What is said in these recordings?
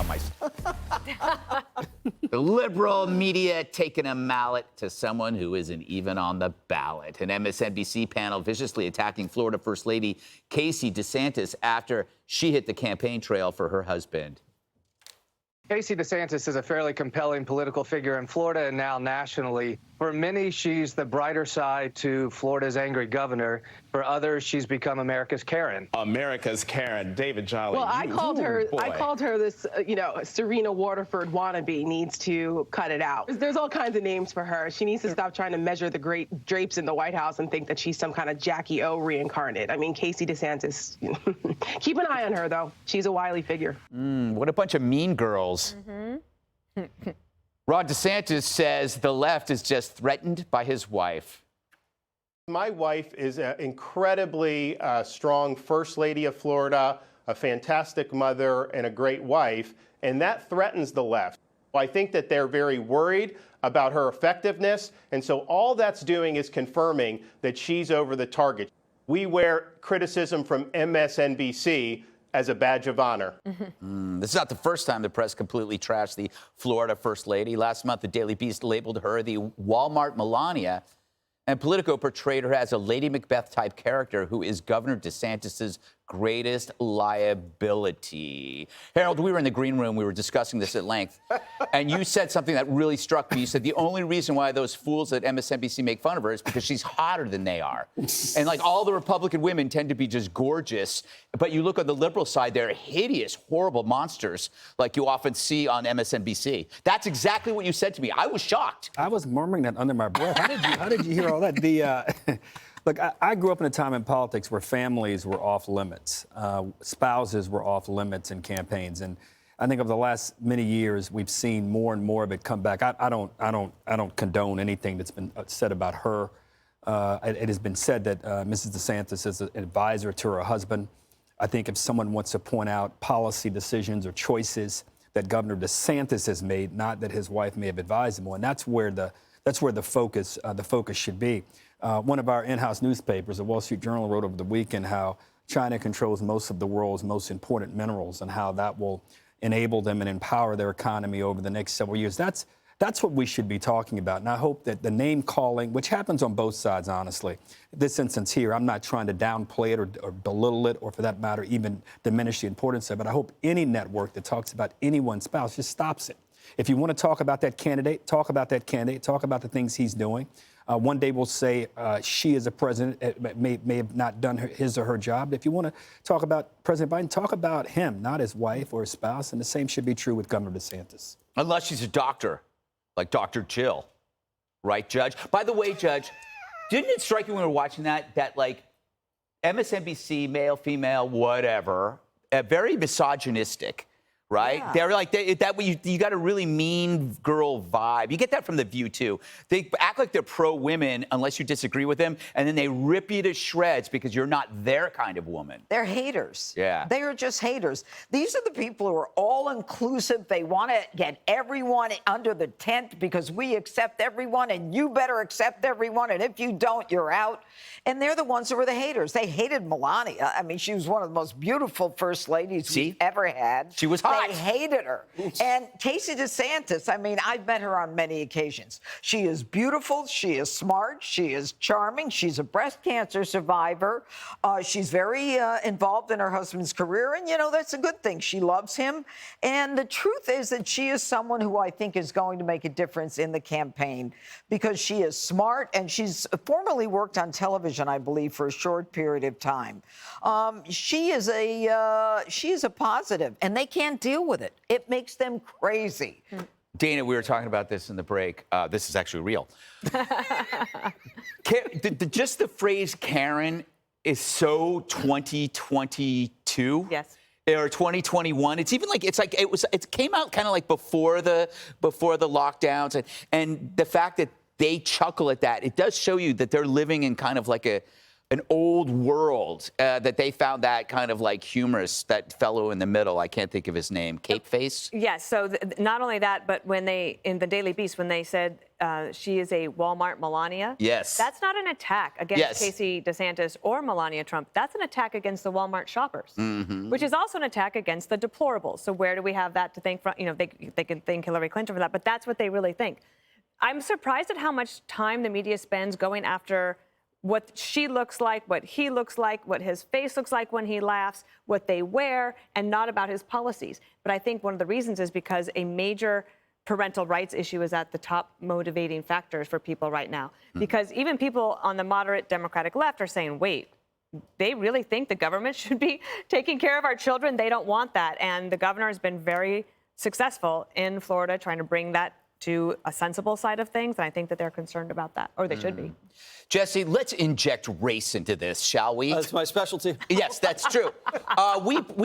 on my... The liberal media taking a mallet to someone who isn't even on the ballot. An MSNBC panel viciously attacking Florida First Lady Casey DeSantis after she hit the campaign trail for her husband. Casey DeSantis is a fairly compelling political figure in Florida and now nationally. For many, she's the brighter side to Florida's angry governor. For others, she's become America's Karen. America's Karen. David Jolly. Well, I called her this, Serena Waterford wannabe, needs to cut it out. There's all kinds of names for her. She needs to stop trying to measure the great drapes in the White House and think that she's some kind of Jackie O reincarnate. I mean, Casey DeSantis, keep an eye on her, though. She's a wily figure. What a bunch of mean girls. Ron DeSantis says the left is just threatened by his wife. My wife is an incredibly strong First Lady of Florida, a fantastic mother, and a great wife, and that threatens the left. I think that they're very worried about her effectiveness, and so all that's doing is confirming that she's over the target. We wear criticism from MSNBC as a badge of honor. This is not the first time the press completely trashed the Florida First Lady. Last month, the Daily Beast labeled her the Walmart Melania, and Politico portrayed her as a Lady Macbeth-type character who is Governor DeSantis's greatest liability. Harold, we were in the green room. We were discussing this at length. And you said something that really struck me. You said the only reason why those fools at MSNBC make fun of her is because she's hotter than they are. And like all the Republican women tend to be just gorgeous. But you look on the liberal side, they're hideous, horrible monsters like you often see on MSNBC. That's exactly what you said to me. I was shocked. I was murmuring that under my breath. How did you hear all that? Look, I grew up in a time in politics where families were off limits, spouses were off limits in campaigns, and I think over the last many years we've seen more and more of it come back. I don't condone anything that's been said about her. It has been said that Mrs. DeSantis is an advisor to her husband. I think if someone wants to point out policy decisions or choices that Governor DeSantis has made, not that his wife may have advised him on, that's where the focus should be. One of our in-house newspapers, the Wall Street Journal, wrote over the weekend how China controls most of the world's most important minerals and how that will enable them and empower their economy over the next several years. That's what we should be talking about. And I hope that the name calling, which happens on both sides, honestly, this instance here, I'm not trying to downplay it or belittle it or, for that matter, even diminish the importance of it. But I hope any network that talks about anyone's spouse just stops it. If you want to talk about that candidate, talk about that candidate, talk about the things he's doing. One day we'll say she as a president may have not done his or her job. If you want to talk about President Biden, talk about him, not his wife or his spouse. And the same should be true with Governor DeSantis. Unless she's a doctor, like Dr. Jill. Right, Judge? By the way, Judge, didn't it strike you when we were watching that like MSNBC, male, female, whatever, very misogynistic. Right? Yeah. They're like, you got a really mean girl vibe. You get that from The View, too. They act like they're pro-women unless you disagree with them, and then they rip you to shreds because you're not their kind of woman. They're haters. Yeah. They are just haters. These are the people who are all-inclusive. They want to get everyone under the tent because we accept everyone, and you better accept everyone, and if you don't, you're out. And they're the ones who are the haters. They hated Melania. I mean, she was one of the most beautiful first ladies we've ever had. She was hot. They hated her. And Casey DeSantis, I mean, I've met her on many occasions. She is beautiful. She is smart. She is charming. She's a breast cancer survivor. She's very involved in her husband's career. And, that's a good thing. She loves him. And the truth is that she is someone who I think is going to make a difference in the campaign because she is smart and she's formerly worked on television, I believe, for a short period of time. She is a positive, and they can't deal with it. It makes them crazy. Dana, we were talking about this in the break. This is actually real. Just the phrase Karen is so 2022. Yes. Or 2021. It came out kind of like before the lockdowns, and the fact that they chuckle at that, it does show you that they're living in kind of like an old world, that they found that kind of like humorous, that fellow in the middle, I can't think of his name, Cape Face? Yes, so not only that, but when in the Daily Beast, when they said she is a Walmart Melania. Yes. That's not an attack against Yes. Casey DeSantis or Melania Trump. That's an attack against the Walmart shoppers, which is also an attack against the deplorables. So where do we have that to thank from? You know, they can thank Hillary Clinton for that, but that's what they really think. I'm surprised at how much time the media spends going after what she looks like, what he looks like, what his face looks like when he laughs, what they wear, and not about his policies. But I think one of the reasons is because a major parental rights issue is at the top motivating factors for people right now. Because even people on the moderate Democratic left are saying, wait, they really think the government should be taking care of our children? They don't want that. And the governor has been very successful in Florida trying to bring that to a sensible side of things, and I think that they're concerned about that, or they should be. Jesse, let's inject race into this, shall we? That's my specialty. Yes, that's true. I think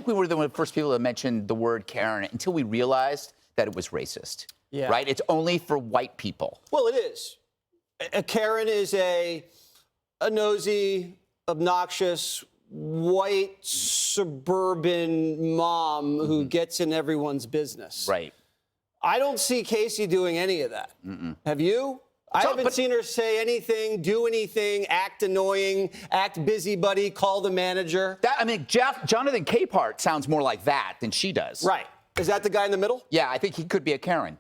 we were the first people that mentioned the word Karen until we realized that it was racist. Yeah. Right? It's only for white people. Well, it is. A Karen is a nosy, obnoxious, white suburban mom who gets in everyone's business. Right. I don't see Casey doing any of that. Have you? I haven't seen her say anything, do anything, act annoying, act busybody, call the manager. Jonathan Capehart sounds more like that than she does. Right. Is that the guy in the middle? Yeah, I think he could be a Karen.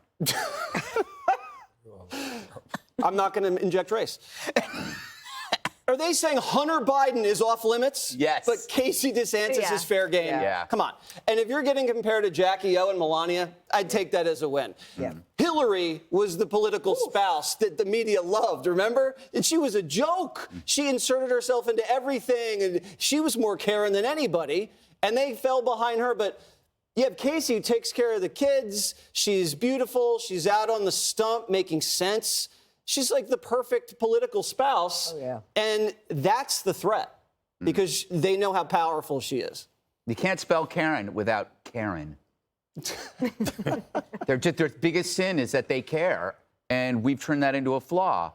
I'm not going to inject race. Are they saying Hunter Biden is off limits? Yes. But Casey DeSantis is fair game? Yeah. Come on. And if you're getting compared to Jackie O and Melania, I'd take that as a win. Yeah. Hillary was the political spouse that the media loved, remember? And she was a joke. She inserted herself into everything, and she was more Karen than anybody, and they fell behind her. But you have Casey who takes care of the kids. She's beautiful. She's out on the stump making sense. She's like the perfect political spouse. Oh, yeah. And that's the threat because they know how powerful she is. You can't spell Karen without Karen. Their biggest sin is that they care, and we've turned that into a flaw.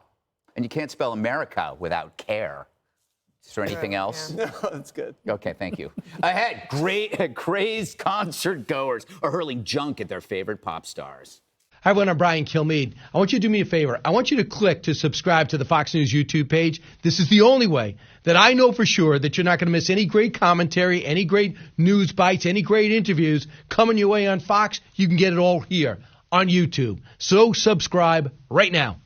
And you can't spell America without care. Is there anything else? No, that's good. Okay, thank you. Ahead, crazed concert goers are hurling junk at their favorite pop stars. Hi, everyone. I'm Brian Kilmeade. I want you to do me a favor. I want you to click to subscribe to the Fox News YouTube page. This is the only way that I know for sure that you're not going to miss any great commentary, any great news bites, any great interviews coming your way on Fox. You can get it all here on YouTube. So subscribe right now.